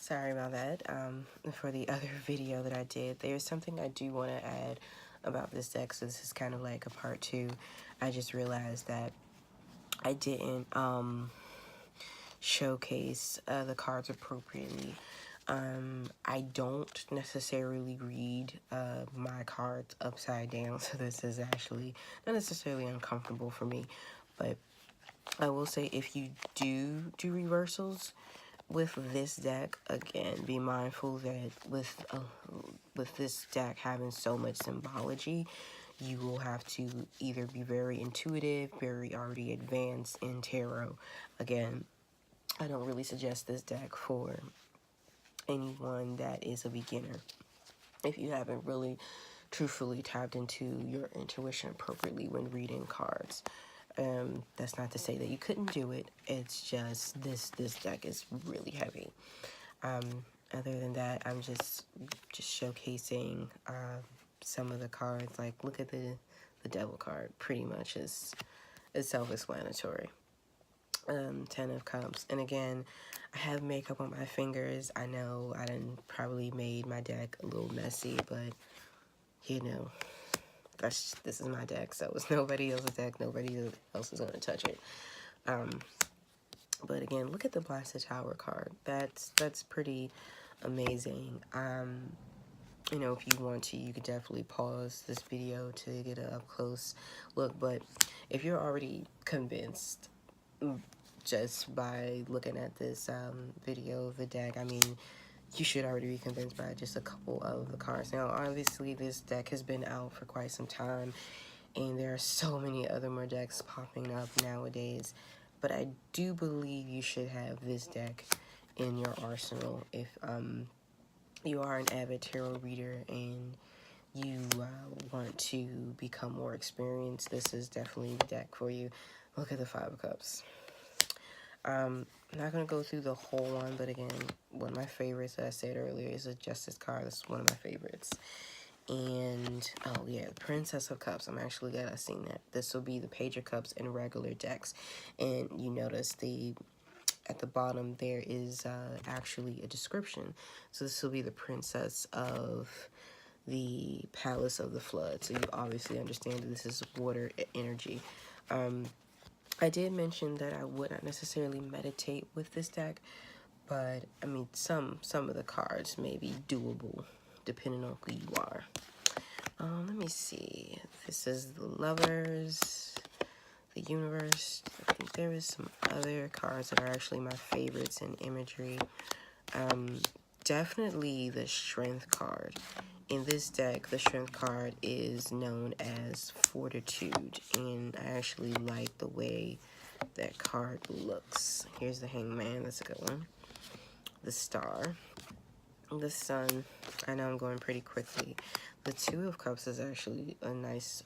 Sorry about that. For the other video that I did, there's something I do want to add about this deck. So this is kind of like a part 2. I just realized that I didn't showcase the cards appropriately. I don't necessarily read my cards upside down, so this is actually not necessarily uncomfortable for me. But I will say, if you do reversals with this deck, again, be mindful that with this deck having so much symbology, you will have to either be very intuitive, very already advanced in tarot. Again, I don't really suggest this deck for anyone that is a beginner. If you haven't really truthfully tapped into your intuition appropriately when reading cards. That's not to say that you couldn't do it. It's just this deck is really heavy. Other than that, I'm just showcasing some of the cards. Like, look at the Devil card. Pretty much is self-explanatory. 10 of Cups. And again, I have makeup on my fingers. I know I done probably made my deck a little messy, but you know, this is my deck, so it's nobody else's deck. Nobody else is going to touch it. But again, look at the Blasted Tower card. That's pretty amazing. You know, if you want to, you could definitely pause this video to get an up-close look. But if you're already convinced just by looking at this video of the deck, I mean, you should already be convinced by just a couple of the cards. Now, obviously, this deck has been out for quite some time, and there are so many other more decks popping up nowadays. But I do believe you should have this deck in your arsenal if you are an avid tarot reader and you want to become more experienced. This is definitely the deck for you. Look at the 5 of Cups. I'm not going to go through the whole one, but again, one of my favorites that I said earlier is a Justice card. That's one of my favorites. And, oh yeah, Princess of Cups. I'm actually glad I've seen that. This will be the Page of Cups in regular decks. And you notice at the bottom there is actually a description. So this will be the Princess of the Palace of the Flood. So you obviously understand that this is water energy. I did mention that I would not necessarily meditate with this deck, but I mean, some of the cards may be doable depending on who you are. Let me see. This is the Lovers, the Universe. I think there is some other cards that are actually my favorites in imagery. Definitely the Strength card. In this deck, the Strength card is known as Fortitude, and I actually like the way that card looks. Here's the Hangman. That's a good one. The Star. The Sun. I know I'm going pretty quickly. The 2 of Cups is actually a nice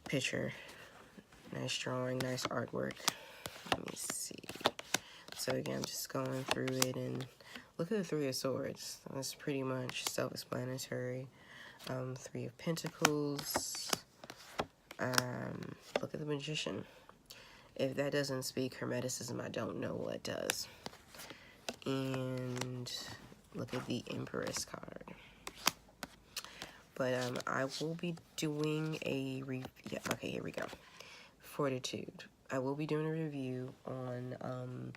picture. Nice drawing, nice artwork. Let me see. So again, I'm just going through it, and look at the 3 of Swords. That's pretty much self-explanatory. 3 of Pentacles. Look at the Magician. If that doesn't speak Hermeticism, I don't know what does. And look at the Empress card. But I will be doing a yeah, okay, here we go. Fortitude. I will be doing a review on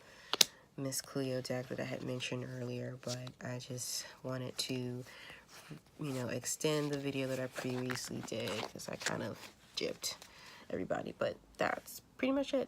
Miss Cleo deck that I had mentioned earlier, but I just wanted to, you know, extend the video that I previously did because I kind of gypped everybody. But that's pretty much it.